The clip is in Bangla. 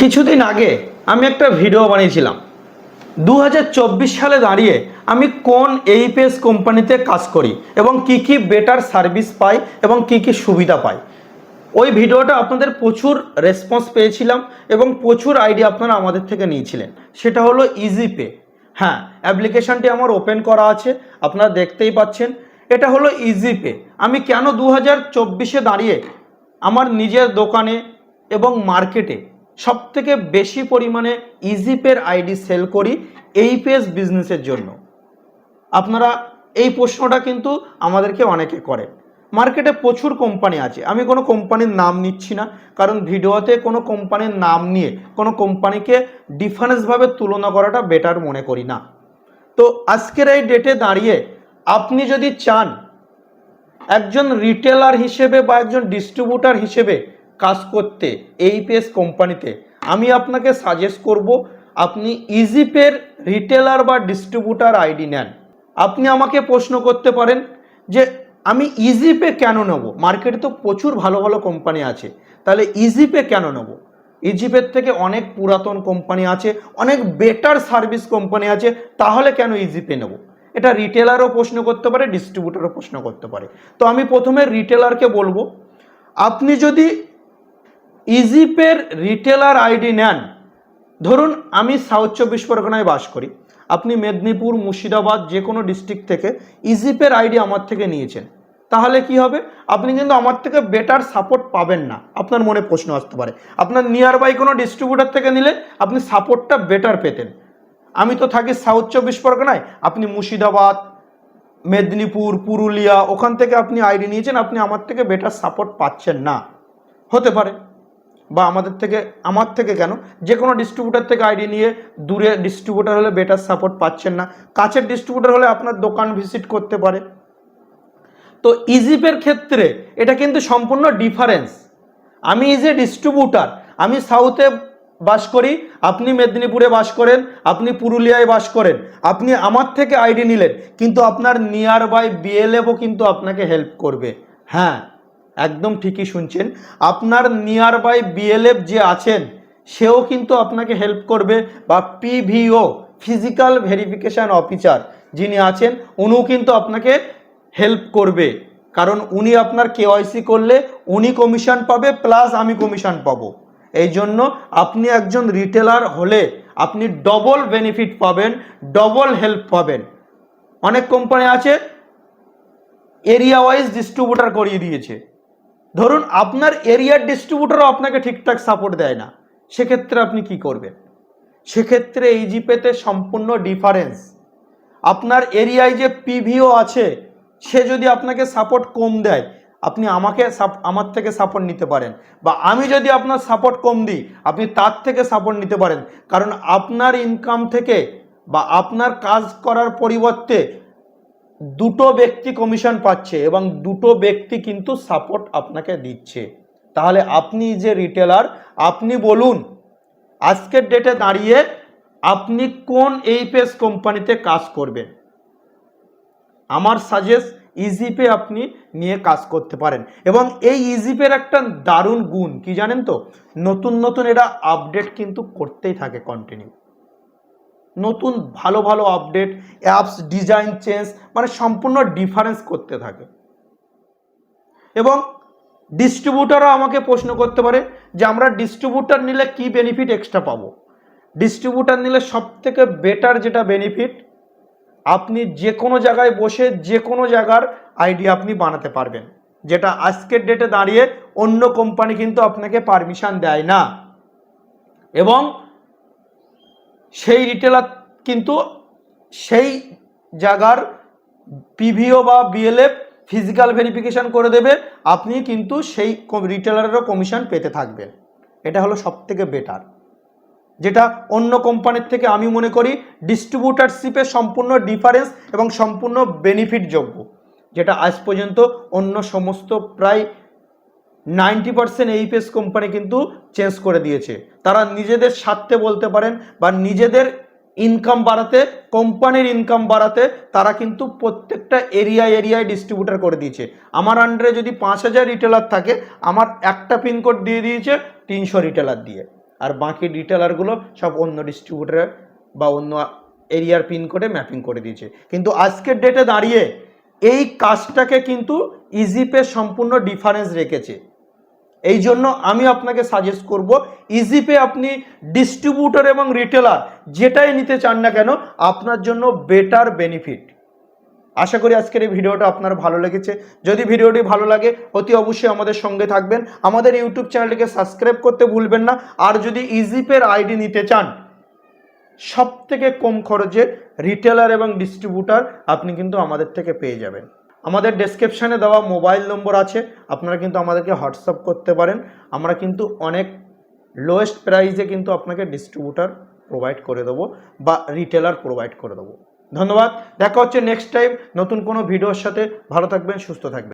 কিছুদিন আগে আমি একটা ভিডিও বানিয়েছিলাম 2024 সালে দাঁড়িয়ে আমি কোন এইপিএস কোম্পানিতে কাজ করি এবং কি কি বেটার সার্ভিস পাই এবং কি কি সুবিধা পাই। ওই ভিডিওটা আপনাদের প্রচুর রেসপন্স পেয়েছিলাম এবং প্রচুর আইডিয়া আপনারা আমাদের থেকে নিয়েছিলেন। সেটা হলো ইজিপে। হ্যাঁ, অ্যাপ্লিকেশনটি আমার ওপেন করা আছে, আপনারা দেখতেই পাচ্ছেন। এটা হলো ইজিপে। আমি কেন 2024-এ দাঁড়িয়ে আমার নিজের দোকানে এবং মার্কেটে সবথেকে বেশি পরিমাণে ইজিপের আইডি সেল করি এইপিএস বিজনেসের জন্য। আপনারা এই প্রশ্নটা কিন্তু আমাদেরকে অনেকে করেন। মার্কেটে প্রচুর কোম্পানি আছে, আমি কোনো কোম্পানির নাম নিচ্ছি না, কারণ ভিডিওতে কোনো কোম্পানির নাম নিয়ে কোনো কোম্পানিকে ডিফারেন্সভাবে তুলনা করাটা বেটার মনে করি না। তো আজকের এই ডেটে দাঁড়িয়ে আপনি যদি চান একজন রিটেলার হিসেবে বা একজন ডিস্ট্রিবিউটার হিসেবে কাজ করতে এইপিএস কোম্পানিতে, আমি আপনাকে সাজেস্ট করব আপনি ইজিপের রিটেলার বা ডিস্ট্রিবিউটার আইডি নেন। আপনি আমাকে প্রশ্ন করতে পারেন যে আমি ইজিপে কেন নেব, মার্কেটে তো প্রচুর ভালো ভালো কোম্পানি আছে, তাহলে ইজিপে কেন নেব? ইজিপের থেকে অনেক পুরাতন কোম্পানি আছে, অনেক বেটার সার্ভিস কোম্পানি আছে, তাহলে কেন ইজিপে নেব? এটা রিটেলারও প্রশ্ন করতে পারে, ডিস্ট্রিবিউটারও প্রশ্ন করতে পারে। তো আমি প্রথমে রিটেলারকে বলবো, আপনি যদি ইজিপের রিটেলার আইডি নেন, ধরুন আমি সাউথ 24 পরগনায় বাস করি, আপনি মেদিনীপুর, মুর্শিদাবাদ যে কোনো ডিস্ট্রিক্ট থেকে ইজিপের আইডি আমার থেকে নিয়েছেন, তাহলে কি হবে? আপনি কিন্তু আমার থেকে বেটার সাপোর্ট পাবেন না। আপনার মনে প্রশ্ন আসতে পারে, আপনার নিয়ার বাই কোনো ডিস্ট্রিবিউটার থেকে নিলে আপনি সাপোর্টটা বেটার পেতেন। আমি তো থাকি সাউথ 24 পরগনায়, আপনি মুর্শিদাবাদ, মেদিনীপুর, পুরুলিয়া, ওখান থেকে আপনি আইডি নিয়েছেন, আপনি আমার থেকে বেটার সাপোর্ট পাচ্ছেন না, হতে পারে। বা আমার থেকে কেন, যে কোনো ডিস্ট্রিবিউটার থেকে আইডি নিয়ে দূরে ডিস্ট্রিবিউটার হলে বেটার সাপোর্ট পাচ্ছেন না, কাছের ডিস্ট্রিবিউটার হলে আপনার দোকান ভিজিট করতে পারে। তো ইজিপের ক্ষেত্রে এটা কিন্তু সম্পূর্ণ ডিফারেন্স। আমি ইজ এ ডিস্ট্রিবিউটার, আমি সাউথে বাস করি, আপনি মেদিনীপুরে বাস করেন, আপনি পুরুলিয়ায় বাস করেন, আপনি আমার থেকে আইডি নিলেন, কিন্তু আপনার নিয়ার বাই বিএলএফও কিন্তু আপনাকে হেল্প করবে। হ্যাঁ, একদম ঠিকই শুনছেন, আপনার নিয়ার বাই বিএলএফ যে আছেন সেও কিন্তু আপনাকে হেল্প করবে, বা পিভিও ফিজিক্যাল ভেরিফিকেশন অফিসার যিনি আছেন উনিও কিন্তু আপনাকে হেল্প করবে, কারণ উনি আপনার কেওয়াইসি করলে উনি কমিশন পাবে, প্লাস আমি কমিশন পাবো। এই জন্য আপনি একজন রিটেলার হলে আপনি ডবল বেনিফিট পাবেন, ডবল হেল্প পাবেন। অনেক কোম্পানি আছে এরিয়া ওয়াইজ ডিস্ট্রিবিউটার করিয়ে দিয়েছে, ধরুন আপনার এরিয়ার ডিস্ট্রিবিউটারও আপনাকে ঠিকঠাক সাপোর্ট দেয় না, সেক্ষেত্রে আপনি কি করবেন? সেক্ষেত্রে ইজিপেতে সম্পূর্ণ ডিফারেন্স। আপনার এরিয়ায় যে পিভিও আছে সে যদি আপনাকে সাপোর্ট কম দেয়, আপনি আমার থেকে সাপোর্ট নিতে পারেন, বা আমি যদি আপনার সাপোর্ট কম দিই আপনি তার থেকে সাপোর্ট নিতে পারেন, কারণ আপনার ইনকাম থেকে বা আপনার কাজ করার পরিবর্তে দুটো ব্যক্তি কমিশন পাচ্ছে এবং দুটো ব্যক্তি কিন্তু সাপোর্ট আপনাকে দিচ্ছে। তাহলে আপনি যে রিটেলার, আপনি বলুন আজকের ডেটে দাঁড়িয়ে আপনি কোন এইপিএস কোম্পানিতে কাজ করবেন? আমার সাজেস্ট ইজিপে আপনি নিয়ে কাজ করতে পারেন। এবং এই ইজিপের একটা দারুণ গুণ কি জানেন তো, নতুন নতুন এরা আপডেট কিন্তু করতেই থাকে কন্টিনিউ, নতুন ভালো ভালো আপডেট, অ্যাপস ডিজাইন চেঞ্জ, মানে সম্পূর্ণ ডিফারেন্স করতে থাকে। এবং ডিস্ট্রিবিউটারও আমাকে প্রশ্ন করতে পারে যে আমরা ডিস্ট্রিবিউটার নিলে কি বেনিফিট এক্সট্রা পাবো? ডিস্ট্রিবিউটার নিলে সব থেকে বেটার যেটা বেনিফিট, আপনি যে কোনো জায়গায় বসে যে কোনো জায়গার আইডি আপনি বানাতে পারবেন, যেটা আজকের ডেটে দাঁড়িয়ে অন্য কোম্পানি কিন্তু আপনাকে পারমিশন দেয় না। এবং সেই রিটেলার কিন্তু সেই জায়গার পিভিও বা বিএলএফ ফিজিক্যাল ভেরিফিকেশন করে দেবে, আপনি কিন্তু সেই রিটেলারেরও কমিশন পেতে থাকবেন। এটা হলো সব থেকে বেটার, যেটা অন্য কোম্পানির থেকে আমি মনে করি ডিস্ট্রিবিউটারশিপে সম্পূর্ণ ডিফারেন্স এবং সম্পূর্ণ বেনিফিট যোগ্য, যেটা আজ পর্যন্ত অন্য সমস্ত প্রায় 90% এইপিএস কোম্পানি কিন্তু চেঞ্জ করে দিয়েছে। তারা নিজেদের স্বার্থে বলতে পারেন বা নিজেদের ইনকাম বাড়াতে, কোম্পানির ইনকাম বাড়াতে তারা কিন্তু প্রত্যেকটা এরিয়ায় ডিস্ট্রিবিউটার করে দিয়েছে। আমার আন্ডারে যদি 5000 রিটেলার থাকে, আমার একটা পিনকোড দিয়ে দিয়েছে 300 রিটেলার দিয়ে। আর বাকি রিটেলারগুলো সব অন্য ডিস্ট্রিবিউটারে বা অন্য এরিয়ার পিনকোডে ম্যাপিং করে দিয়েছে। কিন্তু আজকের ডেটে দাঁড়িয়ে এই কাজটাকে কিন্তু ইজিপে সম্পূর্ণ ডিফারেন্স রেখেছে। এই জন্য আমি আপনাকে সাজেস্ট করব ইজিপে আপনি ডিস্ট্রিবিউটর এবং রিটেলার যেটাই নিতে চান না কেন আপনার জন্য বেটার বেনিফিট। আশা করি আজকের এই ভিডিওটা আপনার ভালো লেগেছে। যদি ভিডিওটি ভালো লাগে অতি অবশ্যই আমাদের সঙ্গে থাকবেন, আমাদের ইউটিউব চ্যানেলটিকে সাবস্ক্রাইব করতে ভুলবেন না। আর যদি ইজিপের আইডি নিতে চান সব থেকে কম খরচে রিটেলার এবং ডিস্ট্রিবিউটার আপনি কিন্তু আমাদের থেকে পেয়ে যাবেন। আমাদের ডেসক্রিপশানে দেওয়া মোবাইল নম্বর আছে, আপনারা কিন্তু আমাদেরকে হোয়াটসঅ্যাপ করতে পারেন। আমরা কিন্তু অনেক লোয়েস্ট প্রাইসে কিন্তু আপনাকে ডিস্ট্রিবিউটার প্রোভাইড করে দেবো বা রিটেলার প্রোভাইড করে দেবো। ধন্যবাদ, দেখা হচ্ছে নেক্সট টাইম নতুন কোনো ভিডিওর সাথে। ভালো থাকবেন, সুস্থ থাকবেন।